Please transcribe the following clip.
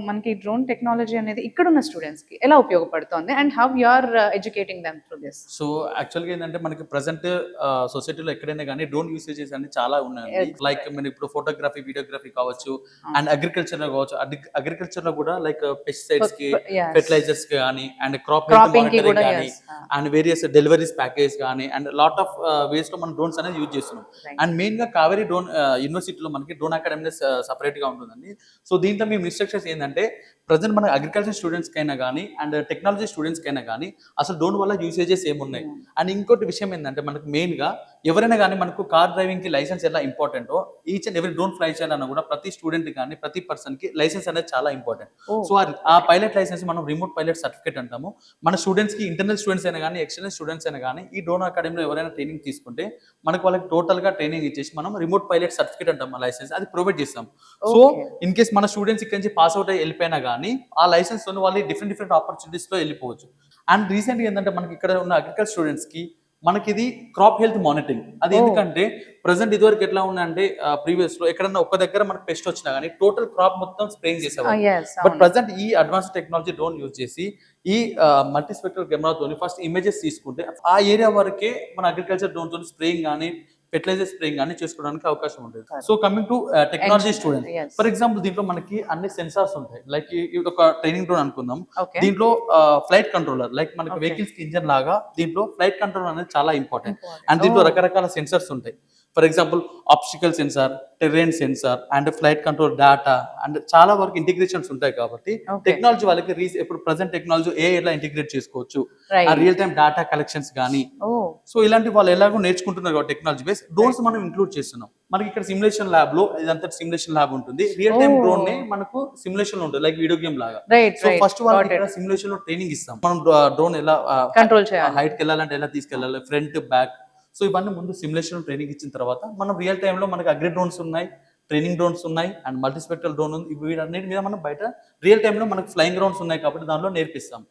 మనకి drone technology అనేది ఇక్కడున్న స్టూడెంట్స్కి ఎలా ఉపయోగపడుతుంది and how you are educating them through this? So యాక్చువల్గా ఏంటంటే మనకి ప్రజెంట్ సొసైటీలో ఎక్కడైనా కానీ డ్రోన్ యూసేజెస్ అన్ని చాలా ఉన్నాయి. లైక్ మన ఇప్పుడు ఫోటోగ్రఫీ, వీడియోగ్రఫీ కావచ్చు, అండ్ అగ్రికల్చర్ లో కావచ్చు. అగ్రికల్చర్ లో కూడా లైక్ పెస్టిసైడ్స్ కి, ఫెర్టిలైజర్స్ కి కానీ, అండ్ క్రాప్ మానిటరింగ్ కానీ, అండ్ వేరియస్ డెలివరీస్ ప్యాకేజ్ కానీ, అండ్ లాట్ ఆఫ్ వేస్ లో మనం డ్రోన్స్ అనేది యూజ్ చేస్తున్నాం. అండ్ మెయిన్ గా కావేరీ డ్రోన్ యూనివర్సిటీలో మనకి డ్రోన్ అకాడమీ సపరేట్ గా ఉంటుందండి. సో దీంట్లో మేము ఇన్స్ట్రక్షన్స్ ఏంటంటే ప్రజెంట్ మన అగ్రికల్చర్ స్టూడెంట్స్ కైనా కానీ, అండ్ టెక్నాలజీ స్టూడెంట్స్ కైనా కానీ అసలు డ్రోన్ వల్ల యూసేజెస్ ఏమున్నాయి. అండ్ ఇంకోటి విషయం ఏంటంటే మనకు మెయిన్ గా ఎవరైనా కానీ మనకు కార్ డ్రైవింగ్ కి లైసెన్స్ ఎలా ఇంపార్టెంటో, each and every drone fly చేయాలన్నా కూడా ప్రతి స్టూడెంట్ కానీ ప్రతి పర్సన్ కి లైసెన్స్ అనేది చాలా ఇంపార్టెంట్. సో ఆ పైలట్ లైసెన్స్ మనం రిమోట్ పైలట్ సర్టిఫికేట్ అంటాము. మన స్టూడెంట్స్ కి ఇంటర్నల్ స్టూడెంట్స్ అయినా కానీ, ఎక్స్టర్నల్ స్టూడెంట్స్ అయినా కానీ ఈ డ్రోన్ అకాడమీలో ఎవరైనా ట్రైనింగ్ తీసుకుంటే మనకు వాళ్ళకి టోటల్ గా ట్రైనింగ్ ఇచ్చేసి మనం రిమోట్ పైలట్ సర్టిఫికేట్ అంటాం, ఆ లైసెన్స్ అది ప్రొవైడ్ చేస్తాం. సో ఇన్ కేస్ మన స్టూడెంట్స్ ఇక్కడ నుంచి పాస్ అవుట్ అయ్యి వెళ్ళిపోయినా కానీ ఆ లైసెన్స్ తో వాళ్ళు డిఫరెంట్ ఆపర్చునిటీస్ లో వెళ్ళిపోవచ్చు. అండ్ రీసెంట్ గా ఏంటంటే మనకి ఇక్కడ ఉన్న అగ్రికల్చర్ స్టూడెంట్స్ కి మనకి ఇది క్రాప్ హెల్త్ మానిటరింగ్. అది ఎందుకంటే ప్రెసెంట్ ఇదివరకు ఎట్లా ఉందంటే ప్రీవియస్ లో ఎక్కడన్నా ఒక దగ్గర మనకి పెస్ట్ వచ్చినా కానీ టోటల్ క్రాప్ మొత్తం స్ప్రేయింగ్ చేసేవారు. బట్ ప్రెసెంట్ ఈ అడ్వాన్స్ టెక్నాలజీ డ్రోన్ యూజ్ చేసి ఈ మల్టీస్పెక్ట్రల్ కెమెరాతో ఫస్ట్ ఇమేజెస్ తీసుకుంటే ఆ ఏరియా వరకే మన అగ్రికల్చర్ డ్రోన్ తో స్ప్రేయింగ్ కానీ, ఫెర్టిలైజర్ స్ప్రేయింగ్ అని చేసుకోవడానికి అవకాశం ఉంటుంది. So coming to technology student, for example దీంట్లో మనకి అన్ని సెన్సార్స్ ఉంటాయి. లైక్ ఇది ఒక ట్రైనింగ్ డ్రోన్ అనుకుందాం. దీంట్లో ఫ్లైట్ కంట్రోలర్, లైక్ మనకి వెహికల్స్ కి ఇంజన్ లాగా దీంట్లో ఫ్లైట్ కంట్రోలర్ అనేది చాలా ఇంపార్టెంట్. అండ్ దీంట్లో రకరకాల సెన్సర్స్ ఉంటాయి. For example obstacle sensor, terrain sensor, and flight control data, and చాలా వరకు ఇంటిగ్రేషన్స్ ఉంటాయి. కాబట్టి టెక్నాలజీ వాళ్ళకి ఇప్పుడు ప్రెసెంట్ టెక్నాలజీ ఎలా ఇంటిగ్రేట్ చేసుకోవచ్చు, ఆ రియల్ టైమ్ డేటా కలెక్షన్స్ కానీ, సో ఇలాంటి వాళ్ళు ఎలాగో నేర్చుకుంటున్నారు కాబట్టి టెక్నాలజీ బేస్ డ్రోన్స్ మనం ఇంక్లూడ్ చేస్తున్నాం. మనకి ఇక్కడ సిమ్యులేషన్ ల్యాబ్ లో ఇదంతా సిమ్యులేషన్ ల్యాబ్ ఉంటుంది. రియల్ టైమ్ డ్రోన్ నే మనకు సిమ్యులేషన్ ఉంటుంది, లైక్ వీడియో గేమ్ లాగా. సో ఫస్ట్ వాళ్ళకి ఇక్కడ సిమ్యులేషన్ లో ట్రైనింగ్ ఇస్తాం. మనం డ్రోన్ ఎలా కంట్రోల్ చేయాలి, హైట్ కి వెళ్ళాలంటే ఎలా తీసుకెళ్ళాలి, ఫ్రంట్ బ్యాక్. సో ఇవన్నీ ముందు సిమ్యులేషన్ ట్రైనింగ్ ఇచ్చిన తర్వాత మనం రియల్ టైమ్ లో మనకి అగ్రి డ్రోన్స్ ఉన్నాయి, ట్రైనింగ్ డ్రోన్స్ ఉన్నాయి, అండ్ మల్టీస్పెక్ట్రల్ డ్రోన్ ఉంది. వీటన్నిటి మీద మనం బయట రియల్ టైమ్ లో మనకి ఫ్లైయింగ్ డ్రోన్స్ ఉన్నాయి కాబట్టి దానిలో నేర్పిస్తాం.